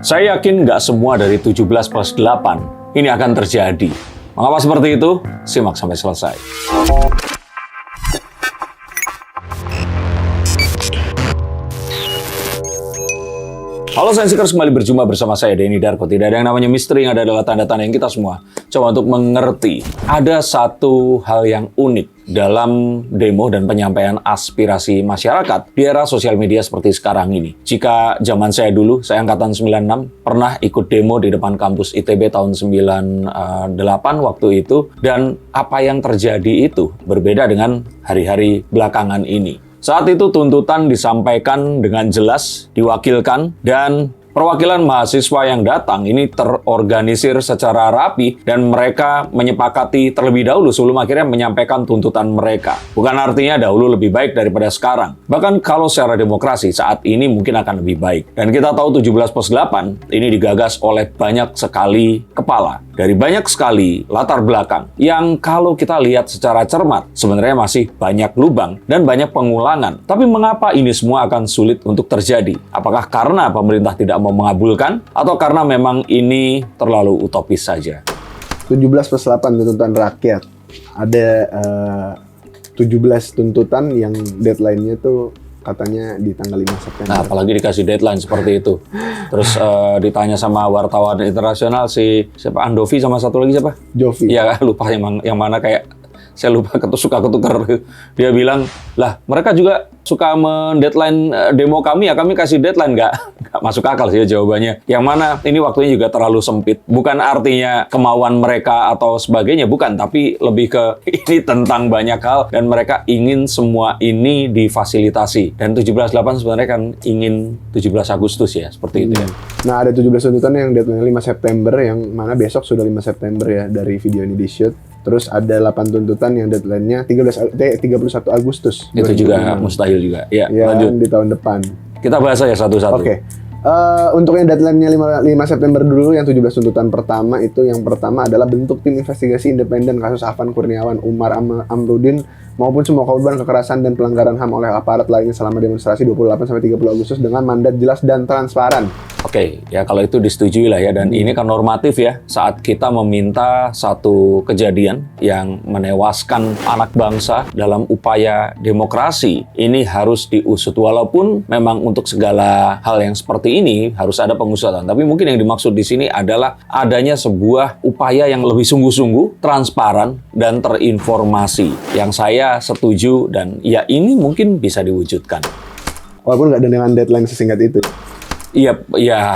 Saya yakin nggak semua dari 17+8 ini akan terjadi. Mengapa seperti itu? Simak sampai selesai. Halo Sainsikers, kembali berjumpa bersama saya Denny Darko. Tidak ada yang namanya misteri, yang ada adalah tanda-tanda yang kita semua coba untuk mengerti. Ada satu hal yang unik dalam demo dan penyampaian aspirasi masyarakat di era sosial media seperti sekarang ini. Jika zaman saya dulu, saya angkatan 96, pernah ikut demo di depan kampus ITB tahun 98 waktu itu, dan apa yang terjadi itu berbeda dengan hari-hari belakangan ini. Saat itu tuntutan disampaikan dengan jelas, diwakilkan, dan perwakilan mahasiswa yang datang ini terorganisir secara rapi dan mereka menyepakati terlebih dahulu sebelum akhirnya menyampaikan tuntutan mereka. Bukan artinya dahulu lebih baik daripada sekarang. Bahkan kalau secara demokrasi saat ini mungkin akan lebih baik. Dan kita tahu 17+8 ini digagas oleh banyak sekali kepala dari banyak sekali latar belakang yang kalau kita lihat secara cermat sebenarnya masih banyak lubang dan banyak pengulangan. Tapi mengapa ini semua akan sulit untuk terjadi? Apakah karena pemerintah tidak mau mengabulkan atau karena memang ini terlalu utopis saja? 17+8 tuntutan rakyat. Ada 17 tuntutan yang deadline-nya tuh katanya di tanggal 5 September. Nah, apalagi dikasih deadline seperti itu. Terus ditanya sama wartawan internasional siapa Andovi sama satu lagi siapa? Jovi. Iya, lupa yang mana, kayak saya lupa, suka ketukar. Dia bilang, lah mereka juga suka mendeadline demo kami, ya kami kasih deadline. Nggak masuk akal sih jawabannya. Yang mana ini waktunya juga terlalu sempit. Bukan artinya kemauan mereka atau sebagainya, bukan. Tapi lebih ke ini tentang banyak hal dan mereka ingin semua ini difasilitasi. Dan 17+8 sebenarnya kan ingin 17 Agustus ya, seperti itu ya. Nah, ada 17 tuntutan yang deadline 5 September, yang mana besok sudah 5 September ya dari video ini di-shoot. Terus ada 8 tuntutan yang deadline-nya 31 Agustus. Itu juga mustahil juga. Ya, lanjut. Di tahun depan. Kita bahas aja satu-satu. Oke. Untuk yang deadline-nya 5 September dulu, yang 17 tuntutan pertama itu, yang pertama adalah bentuk tim investigasi independen kasus Afan Kurniawan, Umar Amrudin, maupun semua korban kekerasan dan pelanggaran HAM oleh aparat lainnya selama demonstrasi 28-30 Agustus dengan mandat jelas dan transparan. Oke, ya kalau itu disetujui lah ya, dan ini kan normatif ya, saat kita meminta satu kejadian yang menewaskan anak bangsa dalam upaya demokrasi, ini harus diusut. Walaupun memang untuk segala hal yang seperti ini harus ada pengusutan, tapi mungkin yang dimaksud di sini adalah adanya sebuah upaya yang lebih sungguh-sungguh, transparan, dan terinformasi. Yang saya setuju, dan ya ini mungkin bisa diwujudkan. Walaupun nggak dengan deadline sesingkat itu. Iya,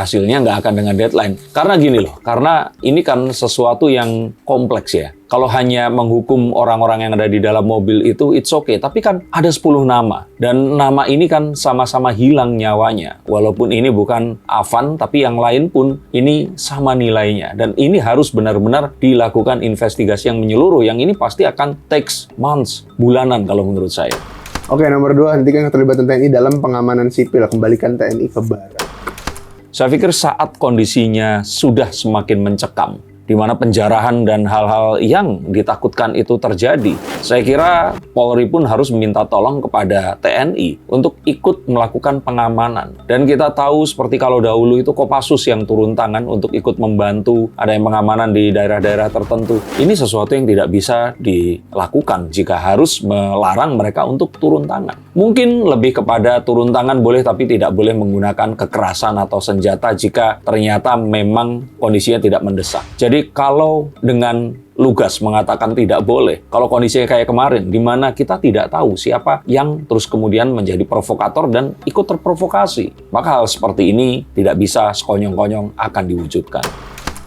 hasilnya nggak akan dengan deadline. Karena gini loh, karena ini kan sesuatu yang kompleks ya. Kalau hanya menghukum orang-orang yang ada di dalam mobil itu, it's okay. Tapi kan ada 10 nama. Dan nama ini kan sama-sama hilang nyawanya. Walaupun ini bukan Afan, tapi yang lain pun ini sama nilainya. Dan ini harus benar-benar dilakukan investigasi yang menyeluruh. Yang ini pasti akan takes months, bulanan kalau menurut saya. Oke, nomor 2, hentikan keterlibatan TNI dalam pengamanan sipil. Kembalikan TNI ke Barat. Saya pikir saat kondisinya sudah semakin mencekam, di mana penjarahan dan hal-hal yang ditakutkan itu terjadi, saya kira Polri pun harus meminta tolong kepada TNI untuk ikut melakukan pengamanan. Dan kita tahu seperti kalau dahulu itu Kopassus yang turun tangan untuk ikut membantu ada yang pengamanan di daerah-daerah tertentu. Ini sesuatu yang tidak bisa dilakukan jika harus melarang mereka untuk turun tangan. Mungkin lebih kepada turun tangan boleh, tapi tidak boleh menggunakan kekerasan atau senjata jika ternyata memang kondisinya tidak mendesak. Jadi kalau dengan lugas mengatakan tidak boleh, kalau kondisinya kayak kemarin, di mana kita tidak tahu siapa yang terus kemudian menjadi provokator dan ikut terprovokasi, maka hal seperti ini tidak bisa sekonyong-konyong akan diwujudkan.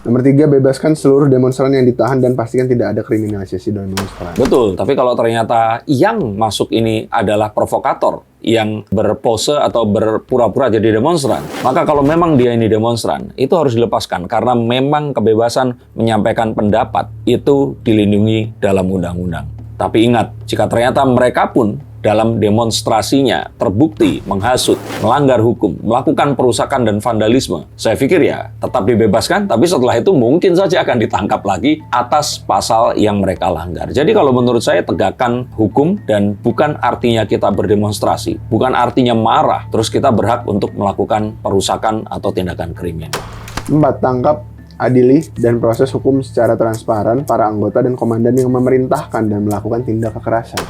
Nomor 3, bebaskan seluruh demonstran yang ditahan dan pastikan tidak ada kriminalisasi demonstran. Betul, tapi kalau ternyata yang masuk ini adalah provokator, yang berpose atau berpura-pura jadi demonstran, maka kalau memang dia ini demonstran, itu harus dilepaskan karena memang kebebasan menyampaikan pendapat itu dilindungi dalam undang-undang. Tapi ingat, jika ternyata mereka pun dalam demonstrasinya terbukti menghasut, melanggar hukum, melakukan perusakan dan vandalisme, saya pikir ya tetap dibebaskan, tapi setelah itu mungkin saja akan ditangkap lagi atas pasal yang mereka langgar. Jadi kalau menurut saya tegakkan hukum, dan bukan artinya kita berdemonstrasi, bukan artinya marah, terus kita berhak untuk melakukan perusakan atau tindakan kriminal. 4. Tangkap, adili, dan proses hukum secara transparan para anggota dan komandan yang memerintahkan dan melakukan tindak kekerasan.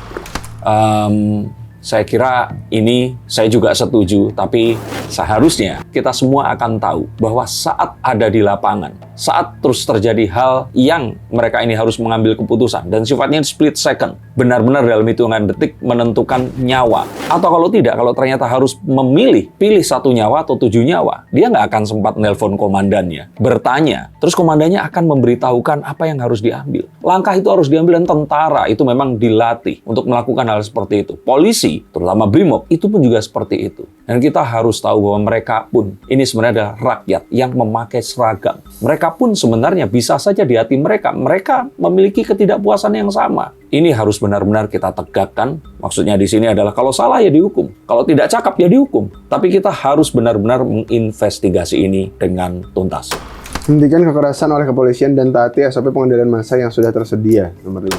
Saya kira ini saya juga setuju, tapi seharusnya kita semua akan tahu bahwa saat ada di lapangan, saat terus terjadi hal yang mereka ini harus mengambil keputusan dan sifatnya split second, benar-benar dalam hitungan detik menentukan nyawa. Atau kalau tidak, kalau ternyata harus pilih 1 nyawa atau 7 nyawa, dia nggak akan sempat nelpon komandannya, bertanya, terus komandannya akan memberitahukan apa yang harus diambil. Langkah itu harus diambil, dan tentara itu memang dilatih untuk melakukan hal seperti itu. Polisi, terutama BRIMOB, itu pun juga seperti itu. Dan kita harus tahu bahwa mereka pun, ini sebenarnya adalah rakyat yang memakai seragam. Mereka pun sebenarnya bisa saja di hati mereka memiliki ketidakpuasan yang sama. Ini harus benar-benar kita tegakkan. Maksudnya di sini adalah kalau salah ya dihukum, kalau tidak cakap ya dihukum. Tapi kita harus benar-benar menginvestigasi ini dengan tuntas. Hentikan kekerasan oleh kepolisian dan taati SOP pengendalian massa yang sudah tersedia. Nomor 5.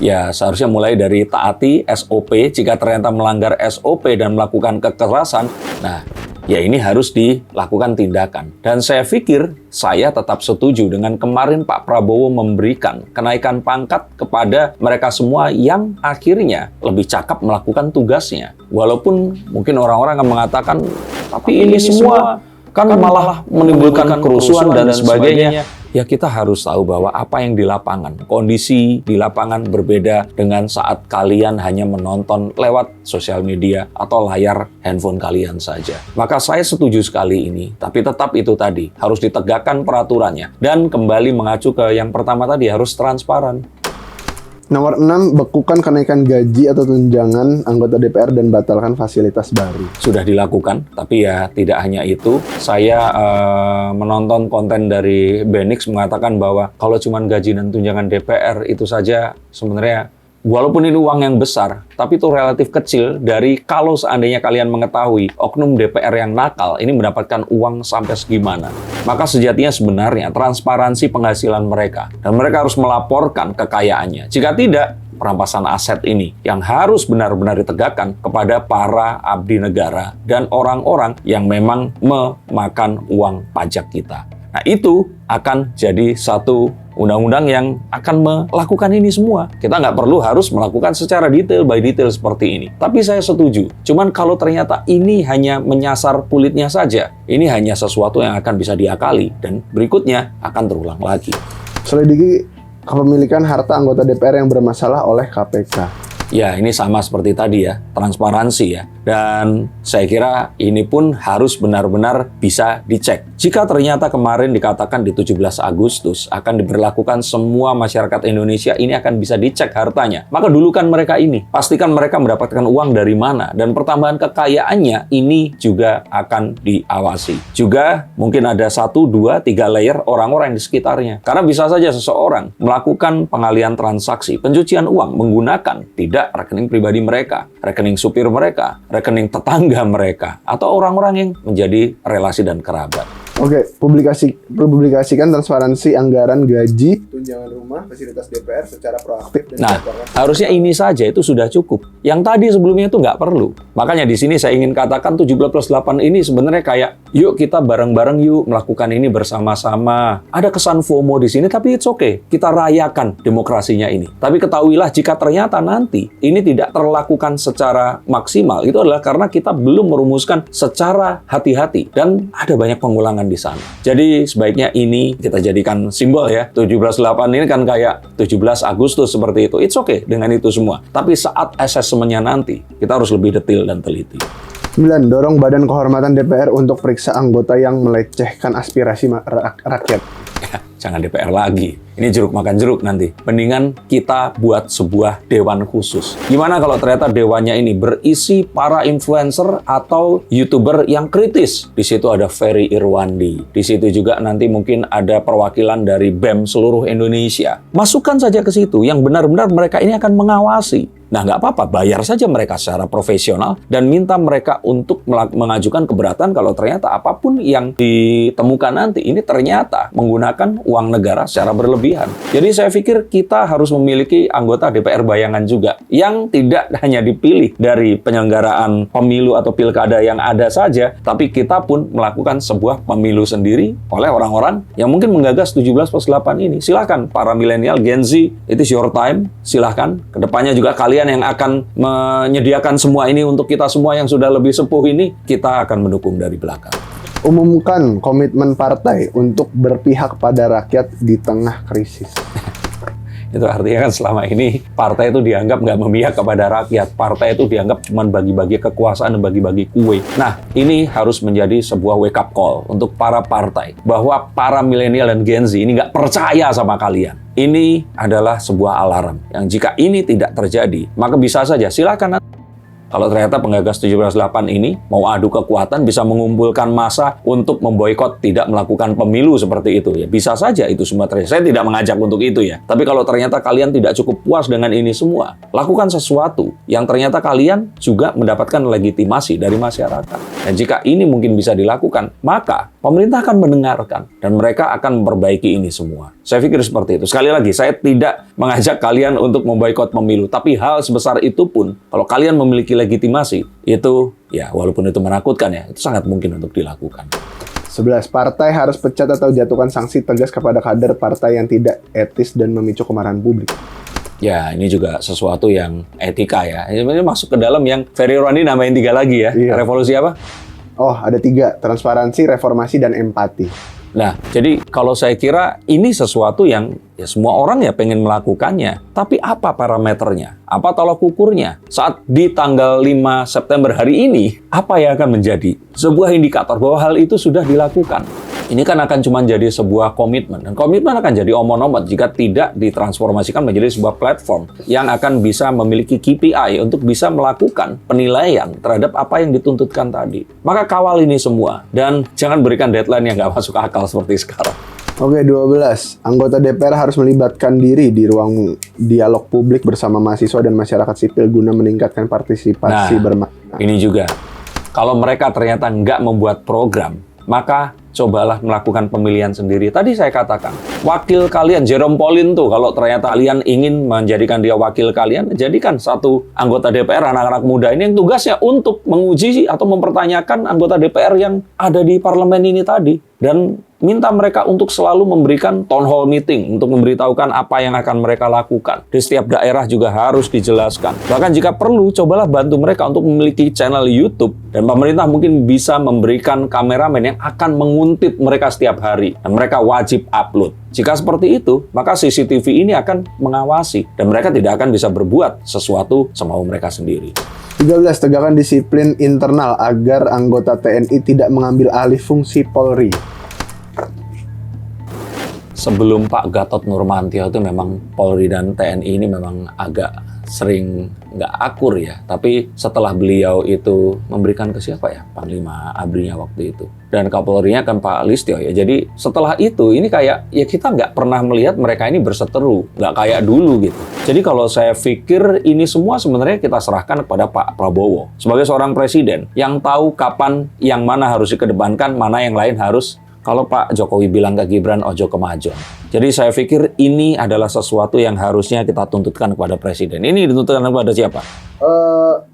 Ya, seharusnya mulai dari taati SOP. Jika ternyata melanggar SOP dan melakukan kekerasan, nah, ya ini harus dilakukan tindakan. Dan saya pikir, saya tetap setuju dengan kemarin Pak Prabowo memberikan kenaikan pangkat kepada mereka semua yang akhirnya lebih cakap melakukan tugasnya. Walaupun mungkin orang-orang akan mengatakan, tapi ini semua kan malah menimbulkan kerusuhan dan sebagainya. Ya, kita harus tahu bahwa apa yang di lapangan, kondisi di lapangan berbeda dengan saat kalian hanya menonton lewat sosial media atau layar handphone kalian saja. Maka saya setuju sekali ini, tapi tetap itu tadi, harus ditegakkan peraturannya. Dan kembali mengacu ke yang pertama tadi, harus transparan. Nomor 6, bekukan kenaikan gaji atau tunjangan anggota DPR dan batalkan fasilitas baru. Sudah dilakukan, tapi ya tidak hanya itu. Saya menonton konten dari Benix mengatakan bahwa kalau cuma gaji dan tunjangan DPR itu saja sebenarnya, walaupun ini uang yang besar, tapi itu relatif kecil dari kalau seandainya kalian mengetahui oknum DPR yang nakal ini mendapatkan uang sampai segimana. Maka sejatinya sebenarnya transparansi penghasilan mereka, dan mereka harus melaporkan kekayaannya. Jika tidak, perampasan aset ini yang harus benar-benar ditegakkan kepada para abdi negara dan orang-orang yang memang memakan uang pajak kita. Nah, itu akan jadi satu undang-undang yang akan melakukan ini semua. Kita nggak perlu harus melakukan secara detail by detail seperti ini. Tapi saya setuju. Cuman kalau ternyata ini hanya menyasar kulitnya saja, ini hanya sesuatu yang akan bisa diakali dan berikutnya akan terulang lagi. Selidiki kepemilikan harta anggota DPR yang bermasalah oleh KPK. Ya, ini sama seperti tadi ya, transparansi ya. Dan saya kira ini pun harus benar-benar bisa dicek. Jika ternyata kemarin dikatakan di 17 Agustus akan diberlakukan semua masyarakat Indonesia, ini akan bisa dicek hartanya. Maka dulukan mereka ini, pastikan mereka mendapatkan uang dari mana. Dan pertambahan kekayaannya ini juga akan diawasi. Juga mungkin ada 1, 2, 3 layer orang-orang di sekitarnya. Karena bisa saja seseorang melakukan pengalihan transaksi, pencucian uang menggunakan tidak rekening pribadi mereka, rekening supir mereka, rekening tetangga mereka, atau orang-orang yang menjadi relasi dan kerabat. Oke, publikasikan transparansi anggaran gaji, tunjangan rumah, fasilitas DPR secara proaktif dan harusnya ini saja itu sudah cukup. Yang tadi sebelumnya itu nggak perlu. Makanya di sini saya ingin katakan 17+8 ini sebenarnya kayak, yuk kita bareng-bareng yuk melakukan ini bersama-sama. Ada kesan FOMO di sini, tapi it's okay. Kita rayakan demokrasinya ini. Tapi ketahuilah jika ternyata nanti ini tidak terlakukan secara maksimal, itu adalah karena kita belum merumuskan secara hati-hati. Dan ada banyak pengulangan di sana. Jadi sebaiknya ini kita jadikan simbol ya. 17/8 ini kan kayak 17 Agustus seperti itu. It's okay dengan itu semua. Tapi saat asesmennya nanti, kita harus lebih detail dan teliti. 9. Dorong Badan Kehormatan DPR untuk periksa anggota yang melecehkan aspirasi rakyat. Jangan DPR lagi. Ini jeruk makan jeruk nanti. Mendingan kita buat sebuah dewan khusus. Gimana kalau ternyata dewannya ini berisi para influencer atau YouTuber yang kritis? Di situ ada Ferry Irwandi. Di situ juga nanti mungkin ada perwakilan dari BEM seluruh Indonesia. Masukkan saja ke situ yang benar-benar mereka ini akan mengawasi. Nah, nggak apa-apa, bayar saja mereka secara profesional dan minta mereka untuk mengajukan keberatan kalau ternyata apapun yang ditemukan nanti ini ternyata menggunakan uang negara secara berlebihan. Jadi saya pikir kita harus memiliki anggota DPR bayangan juga yang tidak hanya dipilih dari penyelenggaraan pemilu atau pilkada yang ada saja, tapi kita pun melakukan sebuah pemilu sendiri oleh orang-orang yang mungkin menggagas 17+8 ini. Silakan para milenial, Gen Z, it is your time. Silahkan. Kedepannya juga kalian yang akan menyediakan semua ini untuk kita semua yang sudah lebih sepuh ini, kita akan mendukung dari belakang. Umumkan komitmen partai untuk berpihak pada rakyat di tengah krisis. Itu artinya kan selama ini partai itu dianggap nggak memihak kepada rakyat. Partai itu dianggap cuma bagi-bagi kekuasaan dan bagi-bagi kue. Nah, ini harus menjadi sebuah wake up call untuk para partai. Bahwa para milenial dan Gen Z ini nggak percaya sama kalian. Ini adalah sebuah alarm. Yang jika ini tidak terjadi, maka bisa saja silakan. Kalau ternyata penggagas 17+8 ini mau adu kekuatan, bisa mengumpulkan massa untuk memboikot tidak melakukan pemilu seperti itu. Ya bisa saja itu semua terjadi. Saya tidak mengajak untuk itu ya. Tapi kalau ternyata kalian tidak cukup puas dengan ini semua, lakukan sesuatu yang ternyata kalian juga mendapatkan legitimasi dari masyarakat. Dan jika ini mungkin bisa dilakukan, maka pemerintah akan mendengarkan dan mereka akan memperbaiki ini semua. Saya pikir seperti itu. Sekali lagi, saya tidak mengajak kalian untuk memboikot pemilu. Tapi hal sebesar itu pun, kalau kalian memiliki legitimasi, itu ya walaupun itu menakutkan ya, itu sangat mungkin untuk dilakukan. 11. Partai harus pecat atau jatuhkan sanksi tegas kepada kader partai yang tidak etis dan memicu kemarahan publik. Ya, ini juga sesuatu yang etika ya. Ini masuk ke dalam yang Ferry Rondi nambahin 3 lagi ya. Iya. Revolusi apa? Oh, ada 3. Transparansi, reformasi, dan empati. Nah, jadi kalau saya kira ini sesuatu yang ya semua orang ya pengen melakukannya. Tapi apa parameternya? Apa tolak ukurnya? Saat di tanggal 5 September hari ini, apa yang akan menjadi sebuah indikator bahwa hal itu sudah dilakukan? Ini kan akan cuma jadi sebuah komitmen. Dan komitmen akan jadi omon-omon jika tidak ditransformasikan menjadi sebuah platform yang akan bisa memiliki KPI untuk bisa melakukan penilaian terhadap apa yang dituntutkan tadi. Maka kawal ini semua. Dan jangan berikan deadline yang nggak masuk akal seperti sekarang. Oke, 12. Anggota DPR harus melibatkan diri di ruang dialog publik bersama mahasiswa dan masyarakat sipil guna meningkatkan partisipasi bermakna. Ini juga. Kalau mereka ternyata nggak membuat program, maka cobalah melakukan pemilihan sendiri. Tadi saya katakan, wakil kalian, Jerome Pauline tuh, kalau ternyata kalian ingin menjadikan dia wakil kalian, jadikan satu anggota DPR, anak-anak muda ini yang tugasnya untuk menguji atau mempertanyakan anggota DPR yang ada di parlemen ini tadi. Dan minta mereka untuk selalu memberikan town hall meeting untuk memberitahukan apa yang akan mereka lakukan. Di setiap daerah juga harus dijelaskan. Bahkan jika perlu, cobalah bantu mereka untuk memiliki channel YouTube. Dan pemerintah mungkin bisa memberikan kameramen yang akan menguntit mereka setiap hari. Dan mereka wajib upload. Jika seperti itu, maka CCTV ini akan mengawasi. Dan mereka tidak akan bisa berbuat sesuatu semau mereka sendiri. 13. Tegakkan disiplin internal agar anggota TNI tidak mengambil alih fungsi Polri. Sebelum Pak Gatot Nurmantio itu memang Polri dan TNI ini memang agak sering nggak akur ya. Tapi setelah beliau itu memberikan ke siapa ya? Panglima ABRI-nya waktu itu. Dan Kapolri-nya kan Pak Listio ya. Jadi setelah itu ini kayak ya kita nggak pernah melihat mereka ini berseteru. Nggak kayak dulu gitu. Jadi kalau saya pikir ini semua sebenarnya kita serahkan kepada Pak Prabowo. Sebagai seorang presiden yang tahu kapan yang mana harus dikedepankan, mana yang lain harus. Kalau Pak Jokowi bilang ke Gibran, ojo kemajon. Jadi saya pikir ini adalah sesuatu yang harusnya kita tuntutkan kepada presiden. Ini dituntutkan kepada siapa?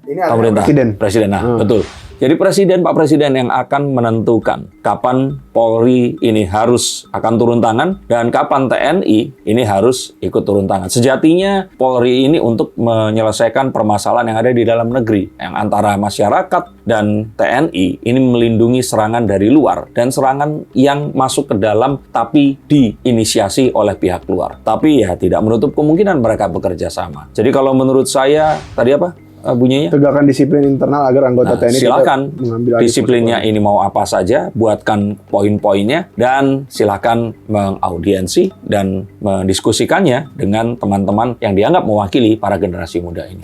Ini adalah Pemerintah. presiden. Presiden, nah betul. Jadi presiden, Pak Presiden yang akan menentukan kapan Polri ini harus akan turun tangan dan kapan TNI ini harus ikut turun tangan. Sejatinya Polri ini untuk menyelesaikan permasalahan yang ada di dalam negeri, yang antara masyarakat dan TNI ini melindungi serangan dari luar dan serangan yang masuk ke dalam tapi diinisiasi oleh pihak luar. Tapi ya tidak menutup kemungkinan mereka bekerja sama. Jadi kalau menurut saya tadi apa? Bunyinya? Tegakkan disiplin internal agar anggota TNI silakan tidak mengambil alih disiplinnya fungsi. ini mau apa saja, buatkan poin-poinnya dan silakan mengaudiensi dan mendiskusikannya dengan teman-teman yang dianggap mewakili para generasi muda ini.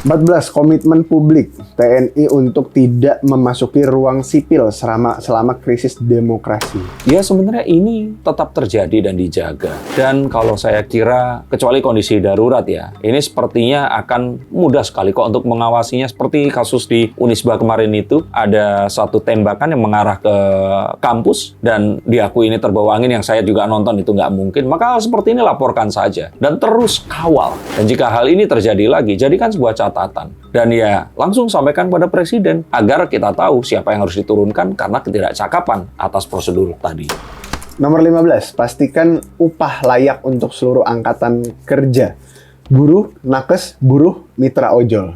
14. Komitmen publik TNI untuk tidak memasuki ruang sipil selama krisis demokrasi. Ya sebenarnya ini tetap terjadi dan dijaga. Dan kalau saya kira, kecuali kondisi darurat ya, ini sepertinya akan mudah sekali kok untuk mengawasinya. Seperti kasus di Unisba kemarin itu, ada satu tembakan yang mengarah ke kampus, dan diakui ini terbawa angin, yang saya juga nonton itu nggak mungkin. Maka hal seperti ini laporkan saja, dan terus kawal. Dan jika hal ini terjadi lagi, jadikan sebuah catatan. Dan ya, langsung sampaikan pada Presiden, agar kita tahu siapa yang harus diturunkan karena ketidakcakapan atas prosedur tadi. Nomor 15, pastikan upah layak untuk seluruh angkatan kerja. Buruh, nakes, buruh, mitra ojol.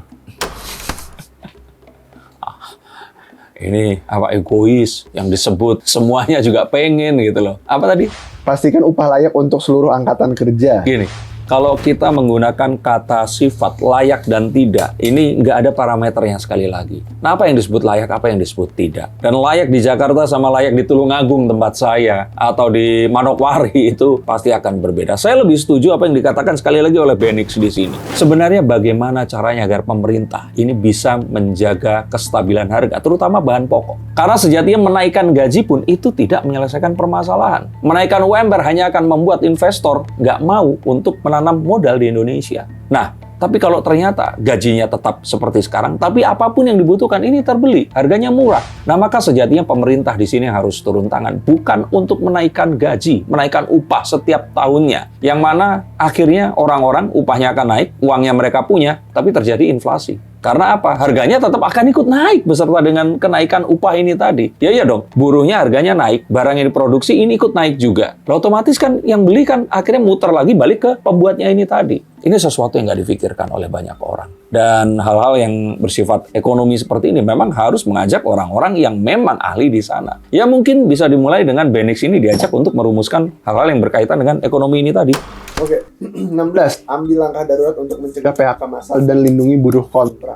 Ini apa egois yang disebut, semuanya juga pengen gitu loh. Apa tadi? Pastikan upah layak untuk seluruh angkatan kerja. Gini, kalau kita menggunakan kata sifat layak dan tidak, ini nggak ada parameternya sekali lagi. Nah, apa yang disebut layak, apa yang disebut tidak. Dan layak di Jakarta sama layak di Tulungagung tempat saya, atau di Manokwari itu pasti akan berbeda. Saya lebih setuju apa yang dikatakan sekali lagi oleh Benix di sini. Sebenarnya bagaimana caranya agar pemerintah ini bisa menjaga kestabilan harga, terutama bahan pokok. Karena sejatinya menaikkan gaji pun itu tidak menyelesaikan permasalahan. Menaikkan UMR hanya akan membuat investor nggak mau untuk menanam modal di Indonesia. Nah, tapi kalau ternyata gajinya tetap seperti sekarang, tapi apapun yang dibutuhkan ini terbeli, harganya murah. Nah, maka sejatinya pemerintah di sini harus turun tangan, bukan untuk menaikkan gaji, menaikkan upah setiap tahunnya. Yang mana akhirnya orang-orang upahnya akan naik, uangnya mereka punya, tapi terjadi inflasi. Karena apa? Harganya tetap akan ikut naik beserta dengan kenaikan upah ini tadi. Ya iya dong, buruhnya harganya naik, barang yang diproduksi ini ikut naik juga. Lalu otomatis kan yang beli kan akhirnya muter lagi balik ke pembuatnya ini tadi. Ini sesuatu yang nggak difikirkan oleh banyak orang. Dan hal-hal yang bersifat ekonomi seperti ini memang harus mengajak orang-orang yang memang ahli di sana. Ya mungkin bisa dimulai dengan Benix ini diajak untuk merumuskan hal-hal yang berkaitan dengan ekonomi ini tadi. Oke, 16. Ambil langkah darurat untuk mencegah PHK massal dan lindungi buruh kontrak.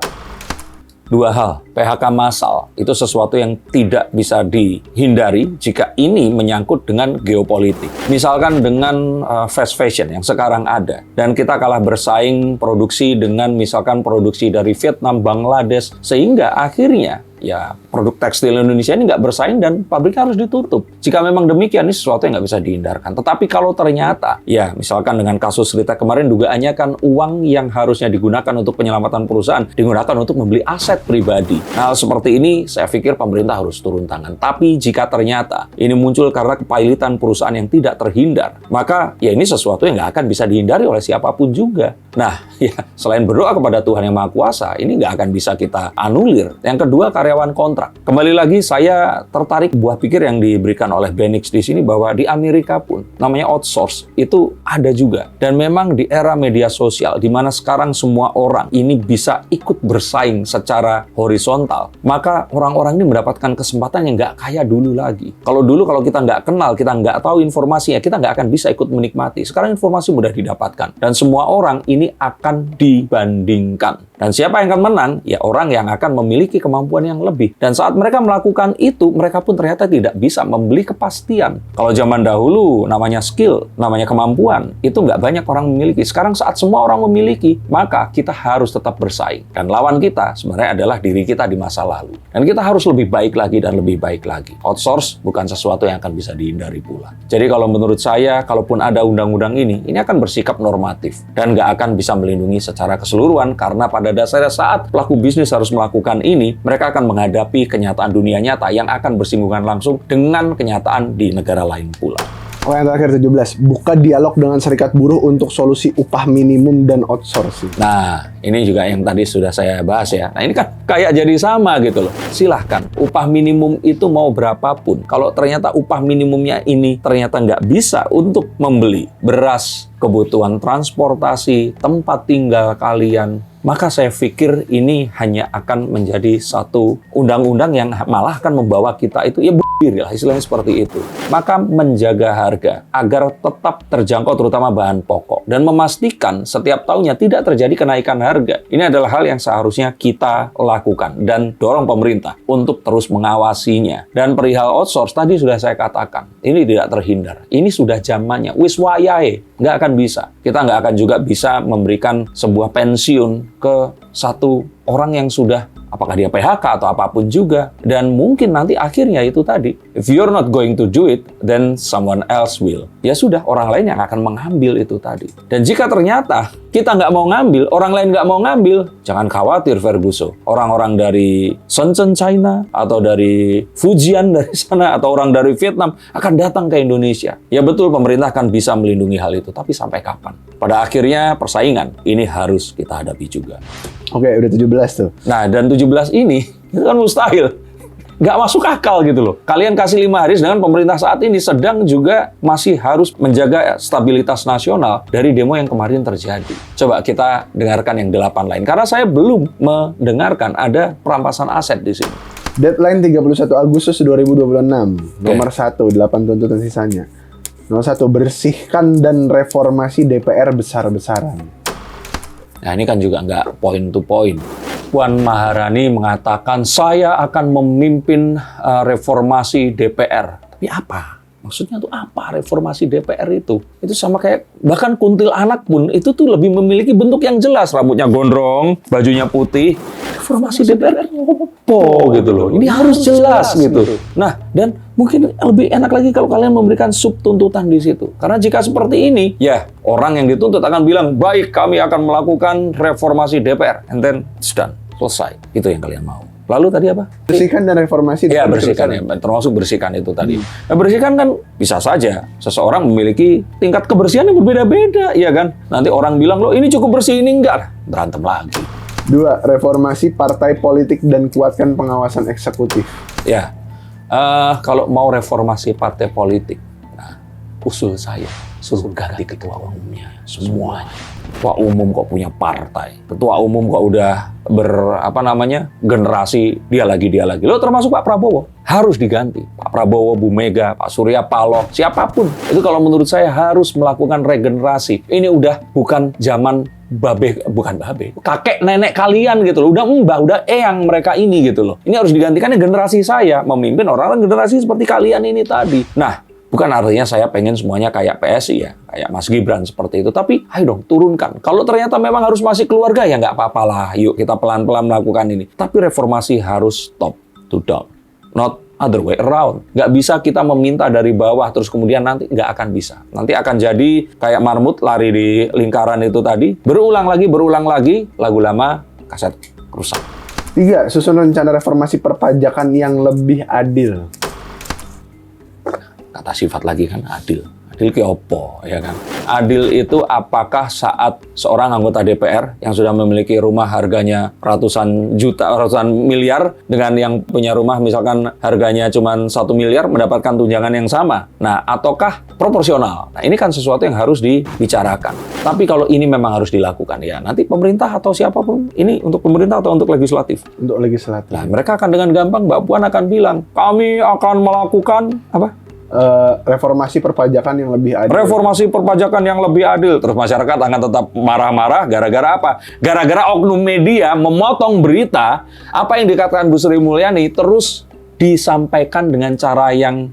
Dua hal, PHK massal itu sesuatu yang tidak bisa dihindari jika ini menyangkut dengan geopolitik. Misalkan dengan fast fashion yang sekarang ada, dan kita kalah bersaing produksi dengan misalkan produksi dari Vietnam, Bangladesh, sehingga akhirnya ya produk tekstil Indonesia ini nggak bersaing dan pabriknya harus ditutup. Jika memang demikian, ini sesuatu yang nggak bisa dihindarkan. Tetapi kalau ternyata, ya misalkan dengan kasus Rita kemarin, dugaannya kan uang yang harusnya digunakan untuk penyelamatan perusahaan, digunakan untuk membeli aset pribadi. Nah, seperti ini saya pikir pemerintah harus turun tangan. Tapi jika ternyata ini muncul karena kepailitan perusahaan yang tidak terhindar, maka ya ini sesuatu yang nggak akan bisa dihindari oleh siapapun juga. Nah, ya selain berdoa kepada Tuhan Yang Maha Kuasa, ini nggak akan bisa kita anulir. Yang kedua, karyawan kontrak. Kembali lagi saya tertarik buah pikir yang diberikan oleh Benix di sini bahwa di Amerika pun namanya outsource itu ada juga. Dan memang di era media sosial di mana sekarang semua orang ini bisa ikut bersaing secara horizontal, maka orang-orang ini mendapatkan kesempatan yang nggak kayak dulu lagi. Kalau dulu kalau kita nggak kenal, kita nggak tahu informasinya, kita nggak akan bisa ikut menikmati. Sekarang informasi mudah didapatkan dan semua orang ini akan dibandingkan. Dan siapa yang akan menang? Ya orang yang akan memiliki kemampuan yang lebih. Dan saat mereka melakukan itu, mereka pun ternyata tidak bisa membeli kepastian. Kalau zaman dahulu namanya skill, namanya kemampuan, itu nggak banyak orang memiliki. Sekarang saat semua orang memiliki, maka kita harus tetap bersaing. Dan lawan kita sebenarnya adalah diri kita di masa lalu. Dan kita harus lebih baik lagi dan lebih baik lagi. Outsource bukan sesuatu yang akan bisa dihindari pula. Jadi kalau menurut saya, kalaupun ada undang-undang ini akan bersikap normatif. Dan nggak akan bisa melindungi secara keseluruhan karena pada dasarnya saat pelaku bisnis harus melakukan ini, mereka akan menghadapi kenyataan dunia nyata yang akan bersinggungan langsung dengan kenyataan di negara lain pula. Oh, yang terakhir 17. Buka dialog dengan serikat buruh untuk solusi upah minimum dan outsourcing. Nah, ini juga yang tadi sudah saya bahas ya. Nah, ini kan kayak jadi sama gitu loh. Silahkan, upah minimum itu mau berapapun. Kalau ternyata upah minimumnya ini ternyata nggak bisa untuk membeli beras, kebutuhan transportasi, tempat tinggal kalian, maka saya pikir ini hanya akan menjadi satu undang-undang yang malah akan membawa kita itu, ya lah istilahnya seperti itu. Maka menjaga harga agar tetap terjangkau terutama bahan pokok dan memastikan setiap tahunnya tidak terjadi kenaikan harga. Ini adalah hal yang seharusnya kita lakukan dan dorong pemerintah untuk terus mengawasinya. Dan perihal outsource tadi sudah saya katakan, ini tidak terhindar. Ini sudah zamannya. Wis wayahe, nggak akan bisa. Kita nggak akan juga bisa memberikan sebuah pensiun ke satu orang yang sudah, apakah dia PHK atau apapun juga. Dan mungkin nanti akhirnya itu tadi, if you're not going to do it, then someone else will. Ya sudah, orang lain yang akan mengambil itu tadi. Dan jika ternyata kita nggak mau ngambil, orang lain nggak mau ngambil, jangan khawatir Ferguson. Orang-orang dari Shenzhen, China, atau dari Fujian dari sana, atau orang dari Vietnam akan datang ke Indonesia. Ya betul, pemerintah kan bisa melindungi hal itu, tapi sampai kapan? Pada akhirnya persaingan ini harus kita hadapi juga. Oke, udah 17 tuh. Nah, dan 17 ini, itu kan mustahil. Nggak masuk akal gitu loh. Kalian kasih 5 hari, sedangkan pemerintah saat ini sedang juga masih harus menjaga stabilitas nasional dari demo yang kemarin terjadi. Coba kita dengarkan yang 8 lain. Karena saya belum mendengarkan ada perampasan aset di sini. Deadline 31 Agustus 2026. Nomor 1, 8 tuntutan sisanya. Nomor 1, bersihkan dan reformasi DPR besar-besaran. Nah, ini kan juga nggak point to point. Puan Maharani mengatakan, saya akan memimpin reformasi DPR. Tapi apa? Maksudnya tuh apa reformasi DPR itu? Itu sama kayak, bahkan kuntilanak pun itu tuh lebih memiliki bentuk yang jelas. Rambutnya gondrong, bajunya putih. Reformasi DPR apa gitu loh. Ini harus jelas gitu. Nah, dan mungkin lebih enak lagi kalau kalian memberikan sub tuntutan di situ. Karena jika seperti ini, ya orang yang dituntut akan bilang, baik, kami akan melakukan reformasi DPR. And then it's done. Selesai. Itu yang kalian mau. Lalu tadi apa? Bersihkan dan reformasi. Ya, bersihkan ya, termasuk bersihkan itu tadi. Nah, bersihkan kan bisa saja seseorang memiliki tingkat kebersihan yang berbeda-beda, ya kan? Nanti orang bilang, loh ini cukup bersih, ini enggak. Berantem lagi. 2, reformasi partai politik dan kuatkan pengawasan eksekutif. Ya, kalau mau reformasi partai politik, nah, usul saya, suruh ganti ketua umumnya, semuanya. Ketua umum kok punya partai, ketua umum kok udah generasi dia lagi. Lo termasuk Pak Prabowo harus diganti. Pak Prabowo, Bu Mega, Pak Surya Paloh, siapapun itu kalau menurut saya harus melakukan regenerasi. Ini udah bukan zaman kakek nenek kalian gitu loh, udah mbah, udah eyang mereka ini gitu loh. Ini harus digantikan generasi saya memimpin orang-orang generasi seperti kalian ini tadi. Nah, bukan artinya saya pengen semuanya kayak PSI ya, kayak Mas Gibran seperti itu. Tapi ayo dong, turunkan. Kalau ternyata memang harus masih keluarga, ya nggak apa-apa lah. Yuk kita pelan-pelan melakukan ini. Tapi reformasi harus top to down. Not other way around. Nggak bisa kita meminta dari bawah, terus kemudian nanti nggak akan bisa. Nanti akan jadi kayak marmut lari di lingkaran itu tadi. Berulang lagi, lagu lama, kaset rusak. 3, susun rencana reformasi perpajakan yang lebih adil. Kata sifat lagi kan adil. Adil ke opo, ya kan? Adil itu apakah saat seorang anggota DPR yang sudah memiliki rumah harganya ratusan juta, ratusan miliar dengan yang punya rumah misalkan harganya cuma 1 miliar mendapatkan tunjangan yang sama? Nah, ataukah proporsional? Nah, ini kan sesuatu yang harus dibicarakan. Tapi kalau ini memang harus dilakukan, ya nanti pemerintah atau siapapun, ini untuk pemerintah atau untuk legislatif? Untuk legislatif. Nah, mereka akan dengan gampang, Mbak Puan akan bilang, kami akan melakukan apa? Reformasi perpajakan yang lebih adil. Reformasi perpajakan yang lebih adil. Terus masyarakat akan tetap marah-marah gara-gara apa? Gara-gara oknum media memotong berita apa yang dikatakan Bu Sri Mulyani terus disampaikan dengan cara yang,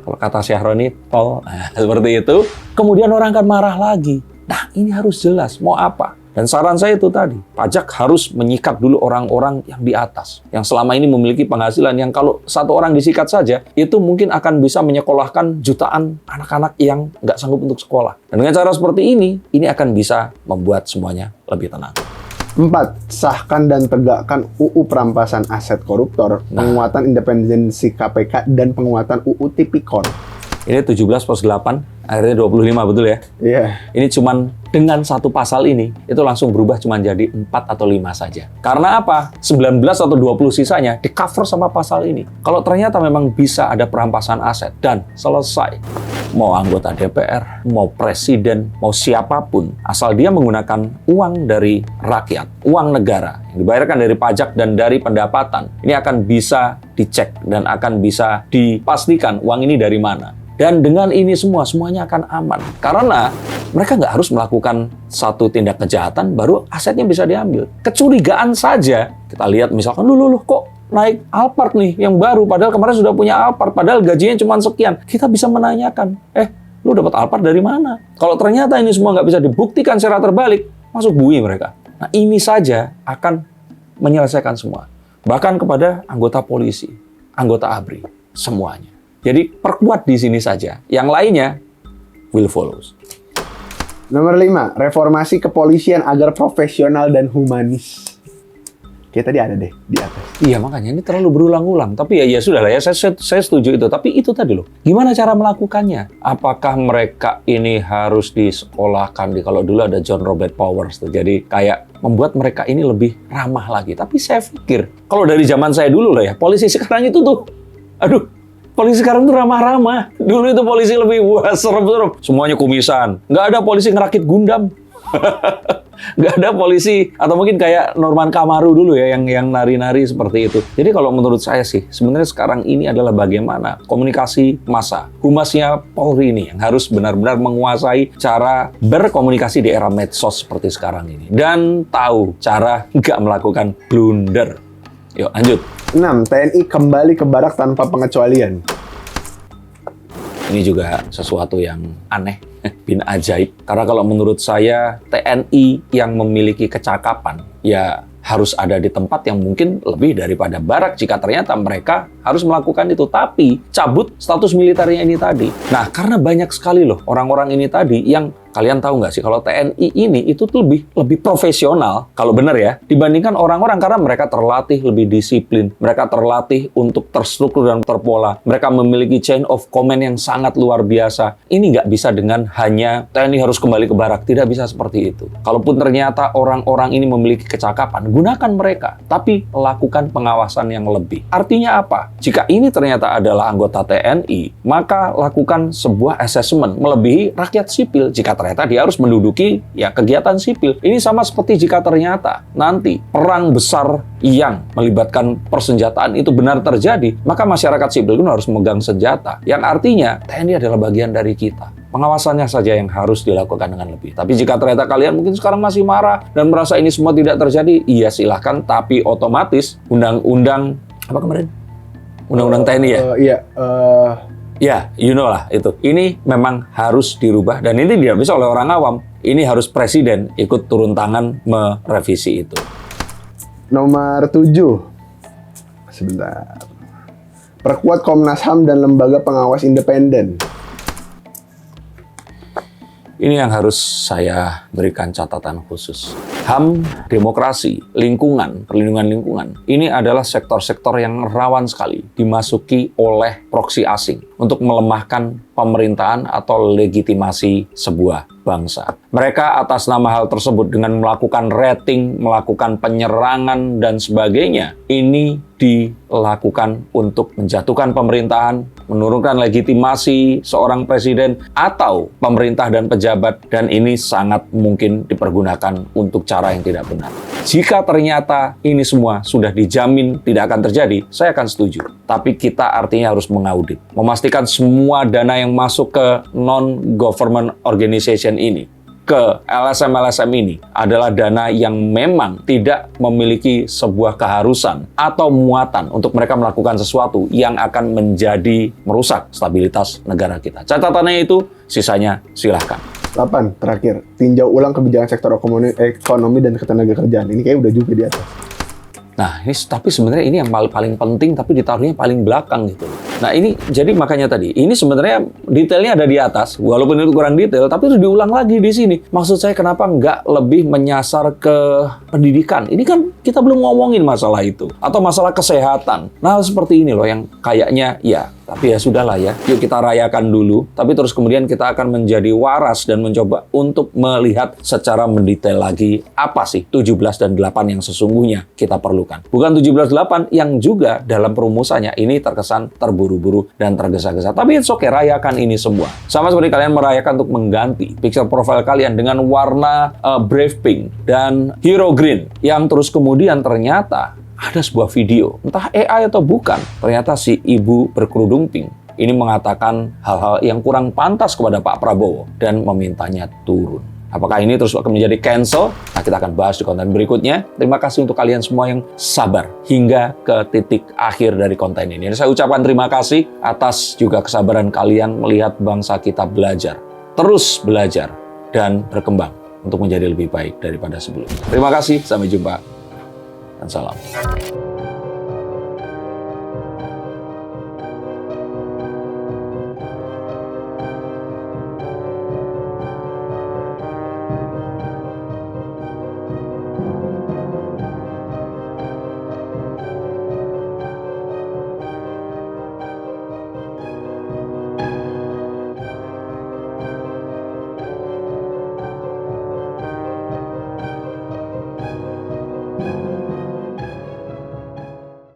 kalau kata Syahroni, tol. Nah, seperti itu. Kemudian orang akan marah lagi. Nah, ini harus jelas mau apa. Dan saran saya itu tadi, pajak harus menyikat dulu orang-orang yang di atas, yang selama ini memiliki penghasilan yang kalau satu orang disikat saja, itu mungkin akan bisa menyekolahkan jutaan anak-anak yang nggak sanggup untuk sekolah. Dan dengan cara seperti ini akan bisa membuat semuanya lebih tenang. 4, sahkan dan tegakkan UU perampasan aset koruptor, penguatan independensi KPK, dan penguatan UU Tipikor. Ini 17+8, akhirnya 25, betul ya? Iya. Ini cuman dengan satu pasal ini, itu langsung berubah cuma jadi 4 atau 5 saja. Karena apa? 19 atau 20 sisanya di-cover sama pasal ini. Kalau ternyata memang bisa ada perampasan aset dan selesai. Mau anggota DPR, mau presiden, mau siapapun, asal dia menggunakan uang dari rakyat, uang negara, yang dibayarkan dari pajak dan dari pendapatan, ini akan bisa dicek dan akan bisa dipastikan uang ini dari mana. Dan dengan ini semuanya akan aman. Karena mereka nggak harus melakukan satu tindak kejahatan, baru asetnya bisa diambil. Kecurigaan saja, kita lihat misalkan, loh kok naik Alphard nih yang baru, padahal kemarin sudah punya Alphard, padahal gajinya cuma sekian. Kita bisa menanyakan, lu dapat Alphard dari mana? Kalau ternyata ini semua nggak bisa dibuktikan secara terbalik, masuk bui mereka. Nah, ini saja akan menyelesaikan semua. Bahkan kepada anggota polisi, anggota ABRI, semuanya. Jadi perkuat di sini saja. Yang lainnya will follow. Nomor 5, reformasi kepolisian agar profesional dan humanis. Kayak tadi ada deh di atas. Iya, makanya ini terlalu berulang-ulang. Tapi ya sudah lah ya, saya setuju itu. Tapi itu tadi loh, gimana cara melakukannya? Apakah mereka ini harus disekolahkan? Kalau dulu ada John Robert Powers tuh, jadi kayak membuat mereka ini lebih ramah lagi. Tapi saya pikir, kalau dari zaman saya dulu lah ya, polisi sekarang itu tuh, aduh, polisi sekarang tuh ramah-ramah. Dulu itu polisi lebih wah serem-serem. Semuanya kumisan. Nggak ada polisi ngerakit Gundam. Nggak ada polisi, atau mungkin kayak Norman Kamaru dulu ya, yang nari-nari seperti itu. Jadi kalau menurut saya sih, sebenarnya sekarang ini adalah bagaimana komunikasi massa. Humasnya Polri ini yang harus benar-benar menguasai cara berkomunikasi di era medsos seperti sekarang ini. Dan tahu cara nggak melakukan blunder. Yuk lanjut. 6, TNI kembali ke barak tanpa pengecualian. Ini juga sesuatu yang aneh, bin ajaib. Karena kalau menurut saya, TNI yang memiliki kecakapan, ya harus ada di tempat yang mungkin lebih daripada barak jika ternyata mereka harus melakukan itu. Tapi cabut status militernya ini tadi. Nah, karena banyak sekali loh orang-orang ini tadi yang kalian tahu nggak sih kalau TNI ini itu tuh lebih profesional kalau benar ya dibandingkan orang-orang, karena mereka terlatih lebih disiplin, mereka terlatih untuk terstruktur dan terpola, mereka memiliki chain of command yang sangat luar biasa. Ini nggak bisa dengan hanya TNI harus kembali ke barak, tidak bisa seperti itu. Kalaupun ternyata orang-orang ini memiliki kecakapan, gunakan mereka, tapi lakukan pengawasan yang lebih. Artinya apa? Jika ini ternyata adalah anggota TNI, maka lakukan sebuah assessment melebihi rakyat sipil. Jika ternyata dia harus menduduki ya kegiatan sipil. Ini sama seperti jika ternyata nanti perang besar yang melibatkan persenjataan itu benar terjadi, maka masyarakat sipil pun harus memegang senjata. Yang artinya TNI adalah bagian dari kita. Pengawasannya saja yang harus dilakukan dengan lebih. Tapi jika ternyata kalian mungkin sekarang masih marah dan merasa ini semua tidak terjadi, iya silahkan, tapi otomatis undang-undang apa kemarin? Undang-undang TNI ya? Ya, you know lah itu. Ini memang harus dirubah dan ini tidak bisa oleh orang awam. Ini harus presiden ikut turun tangan merevisi itu. Nomor 7. Sebentar. Perkuat Komnas HAM dan lembaga pengawas independen. Ini yang harus saya berikan catatan khusus. HAM, demokrasi, lingkungan, perlindungan lingkungan. Ini adalah sektor-sektor yang rawan sekali dimasuki oleh proksi asing untuk melemahkan pemerintahan atau legitimasi sebuah bangsa. Mereka atas nama hal tersebut dengan melakukan rating, melakukan penyerangan, dan sebagainya. Ini dilakukan untuk menjatuhkan pemerintahan, menurunkan legitimasi seorang presiden atau pemerintah dan pejabat, dan ini sangat mungkin dipergunakan untuk cara yang tidak benar. Jika ternyata ini semua sudah dijamin tidak akan terjadi, saya akan setuju. Tapi kita artinya harus mengaudit, memastikan semua dana yang masuk ke non-government organization ini, ke LSM-LSM ini adalah dana yang memang tidak memiliki sebuah keharusan atau muatan untuk mereka melakukan sesuatu yang akan menjadi merusak stabilitas negara kita. Catatannya itu, sisanya silahkan. 8. Terakhir, tinjau ulang kebijakan sektor ekonomi dan ketenagakerjaan. Ini kayak udah juga di atas. Nah, ini tapi sebenarnya ini yang paling penting, tapi ditaruhnya paling belakang gitu. Nah, ini jadi makanya tadi, ini sebenarnya detailnya ada di atas, walaupun itu kurang detail, tapi itu diulang lagi di sini. Maksud saya kenapa nggak lebih menyasar ke pendidikan? Ini kan kita belum ngomongin masalah itu, atau masalah kesehatan. Nah, seperti ini loh yang kayaknya ya, tapi ya sudahlah ya, yuk kita rayakan dulu, tapi terus kemudian kita akan menjadi waras dan mencoba untuk melihat secara mendetail lagi apa sih 17 dan 8 yang sesungguhnya kita perlukan. Bukan 17-8 yang juga dalam perumusannya ini terkesan terburu-buru dan tergesa-gesa. Tapi it's okay, rayakan ini semua. Sama seperti kalian merayakan untuk mengganti picture profile kalian dengan warna brave pink dan hero green. Yang terus kemudian ternyata ada sebuah video, entah AI atau bukan. Ternyata si ibu berkerudung pink ini mengatakan hal-hal yang kurang pantas kepada Pak Prabowo dan memintanya turun. Apakah ini terus akan menjadi cancel? Nah, kita akan bahas di konten berikutnya. Terima kasih untuk kalian semua yang sabar hingga ke titik akhir dari konten ini. Dan saya ucapkan terima kasih atas juga kesabaran kalian melihat bangsa kita belajar, terus belajar, dan berkembang untuk menjadi lebih baik daripada sebelumnya. Terima kasih, sampai jumpa, dan salam.